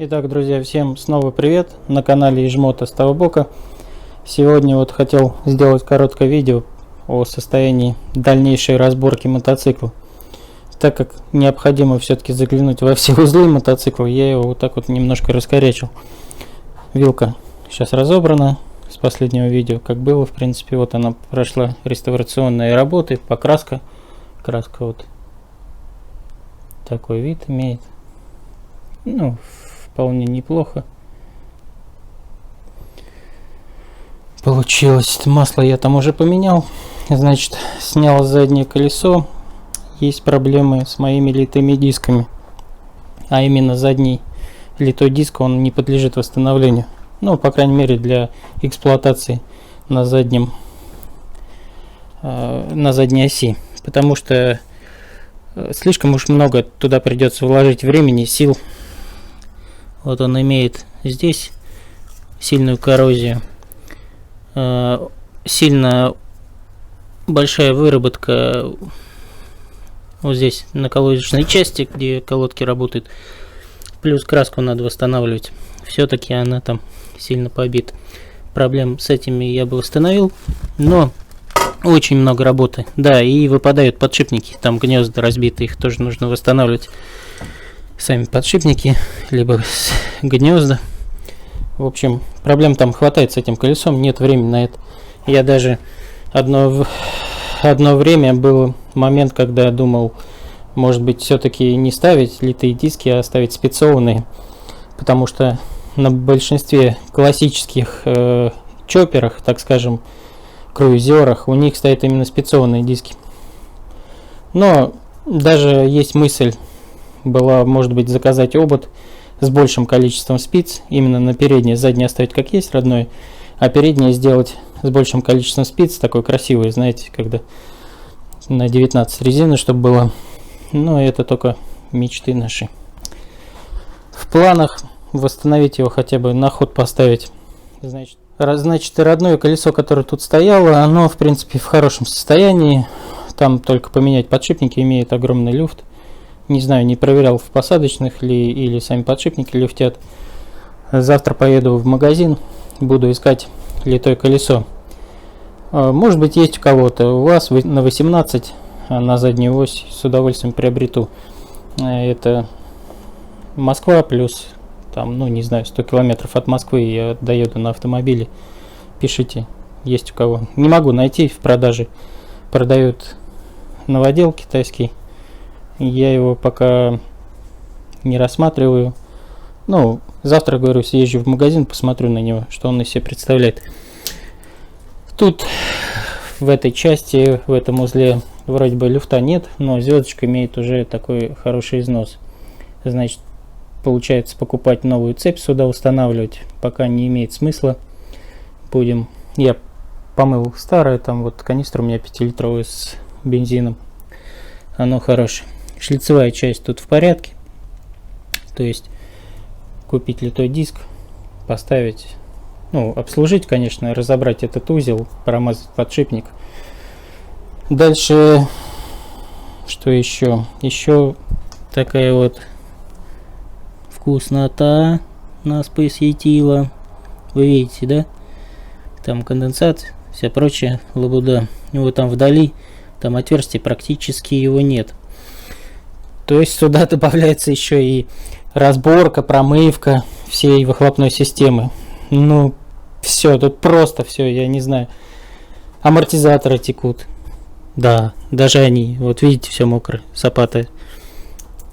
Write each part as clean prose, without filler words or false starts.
Итак, друзья, всем снова привет на канале Ижмота с того бока. Сегодня вот хотел сделать короткое видео о состоянии дальнейшей разборки мотоцикла. Так как необходимо все-таки заглянуть во все узлы мотоцикла, я его вот так вот немножко раскорячил. Вилка сейчас разобрана с последнего видео, как было, в принципе. Вот она прошла реставрационные работы, покраска. Краска вот такой вид имеет. Ну, вполне неплохо получилось. Масло я там уже поменял. Значит, снял заднее колесо. Есть проблемы с моими литыми дисками. А именно задний литой диск, он не подлежит восстановлению. Ну, по крайней мере, для эксплуатации на задней оси. Потому что слишком уж много туда придется вложить времени, сил. Вот он имеет здесь сильную коррозию, сильно большая выработка вот здесь на колодочной части, где колодки работают. Плюс краску надо восстанавливать. Все-таки она там сильно побита. Проблем с этими я бы восстановил, но очень много работы. Да, и выпадают подшипники, там гнезда разбиты, их тоже нужно восстанавливать. Сами подшипники, либо гнезда. В общем, проблем там хватает с этим колесом, нет времени на это. Я даже одно время был момент, когда я думал, может быть, все-таки не ставить литые диски, а ставить спецованные. Потому что на большинстве классических чопперах, так скажем, круизерах, у них стоят именно спецованные диски. Но даже есть мысль была, может быть, заказать обод с большим количеством спиц, именно на переднее, заднее оставить как есть родной, а переднее сделать с большим количеством спиц, такой красивый, знаете, когда на 19 резины, чтобы было. Но это только мечты наши. В планах восстановить его, хотя бы на ход поставить. Значит, родное колесо, которое тут стояло, оно, в принципе, в хорошем состоянии. Там только поменять подшипники, имеет огромный люфт. Не знаю, не проверял, в посадочных ли или сами подшипники люфтят. Завтра поеду в магазин, буду искать литое колесо. Может быть, есть у кого-то. У вас на 18 на заднюю ось с удовольствием приобрету. Это Москва плюс, там, ну не знаю, 100 километров от Москвы я доеду на автомобиле. Пишите, есть у кого. Не могу найти в продаже. Продают новодел китайский. Я его пока не рассматриваю. Ну, завтра, говорю, съезжу в магазин, посмотрю на него, что он из себя представляет. Тут в этой части, в этом узле вроде бы люфта нет, но звездочка имеет уже такой хороший износ. Значит, получается покупать новую цепь сюда устанавливать, пока не имеет смысла. Будем. Я помыл старое, там вот канистра у меня 5-литровая с бензином. Оно хорошее. Шлицевая часть тут в порядке. То есть купить литой диск, поставить, ну, обслужить, конечно, разобрать этот узел, промазать подшипник. Дальше, что еще? Еще такая вот вкуснота нас посетила. Вы видите, да? Там конденсат, вся прочая лабуда. Вот там вдали, там отверстия практически его нет. То есть сюда добавляется еще и разборка, промывка всей выхлопной системы. Ну, все, тут просто все, я не знаю. Амортизаторы текут. Да, даже они, вот видите, все мокрое, сапатое.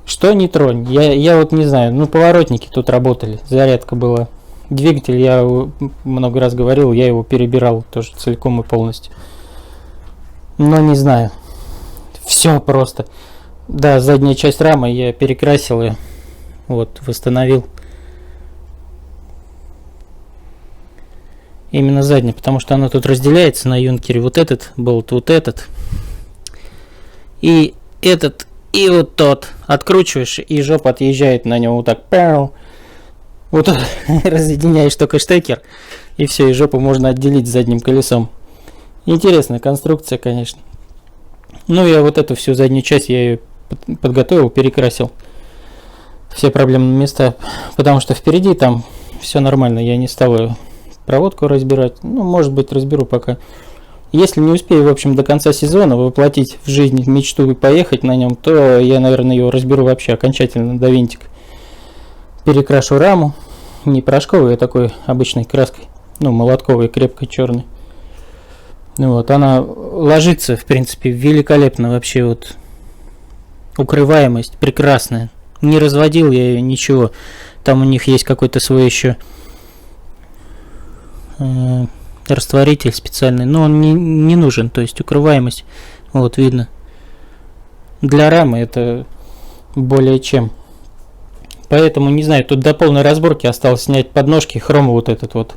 Что не тронь, я вот не знаю, ну поворотники тут работали, зарядка была. Двигатель, я много раз говорил, я его перебирал тоже целиком и полностью. Но не знаю, все просто. Да, задняя часть рамы я перекрасил и вот восстановил. Именно задняя, потому что она тут разделяется на юнкере. Вот этот болт, вот этот. И этот, и вот тот. Откручиваешь, и жопа отъезжает на него вот так. Вот тут разъединяешь только штекер. И все, и жопу можно отделить задним колесом. Интересная конструкция, конечно. Ну, я вот эту всю заднюю часть, я ее подготовил, перекрасил. все проблемные места, потому что впереди там все нормально, я не стал ее проводку разбирать, ну, может быть, разберу пока. Если не успею, в общем, до конца сезона воплотить в жизнь мечту и поехать на нем, то я, наверное, его разберу вообще окончательно до винтика. Перекрашу раму, не порошковой, а такой обычной краской, ну, молотковой, крепкой, черной. Вот, она ложится, в принципе, великолепно вообще, вот, укрываемость прекрасная. Не разводил я ее, ничего. Там у них есть какой-то свой еще растворитель специальный, но он не нужен, то есть укрываемость, вот видно. Для рамы это более чем. Поэтому, не знаю, тут до полной разборки осталось снять подножки, хром вот этот вот.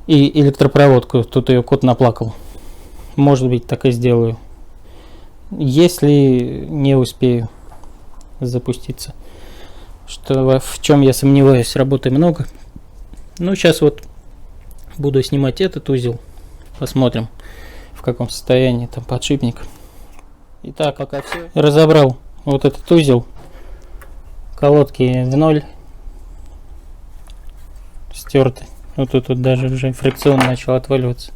И электропроводку, тут ее кот наплакал. Может быть, так и сделаю. Если не успею запуститься. Что в чем я сомневаюсь, работы много. Ну, сейчас вот буду снимать этот узел. Посмотрим, в каком состоянии там подшипник. Итак, пока все. Разобрал вот этот узел. Колодки в ноль. Стерты. Вот тут даже уже фрикцион начал отваливаться.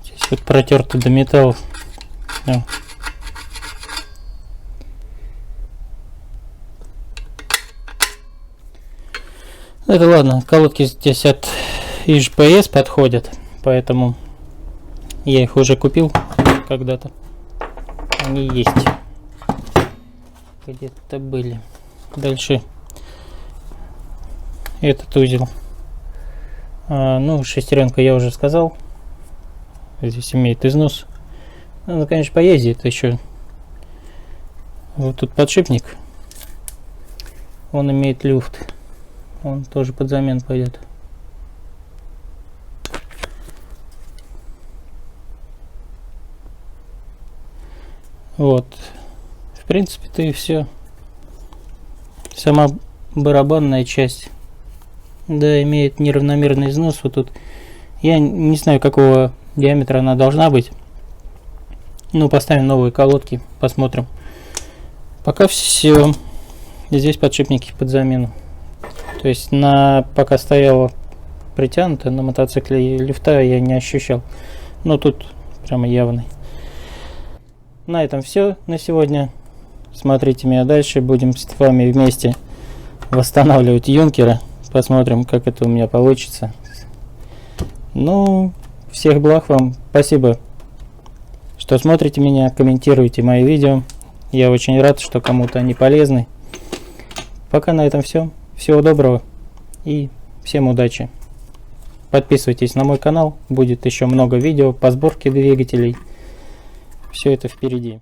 Здесь вот протерто до металлов. Да. Это ладно, колодки здесь от ИЖПС подходят, поэтому я их уже купил когда-то. Они есть. Где-то были. Дальше этот узел. Ну, шестеренка я уже сказал. Здесь имеет износ. Ну, конечно, поездит еще. Вот тут подшипник. Он имеет люфт. Он тоже под замену пойдет. Вот. В принципе-то и все. Сама барабанная часть, да, имеет неравномерный износ. Вот тут я не знаю, какого диаметра она должна быть. Ну, поставим новые колодки, посмотрим. Пока все. Здесь подшипники под замену. То есть пока стояла притянута на мотоцикле, люфта я не ощущал. Но тут прямо явный. На этом все на сегодня. Смотрите меня дальше. Будем с вами вместе восстанавливать юнкера. Посмотрим, как это у меня получится. Ну, всех благ вам. Спасибо, что смотрите меня, комментируете мои видео. Я очень рад, что кому-то они полезны. Пока на этом все. Всего доброго и всем удачи. Подписывайтесь на мой канал. Будет еще много видео по сборке двигателей. Все это впереди.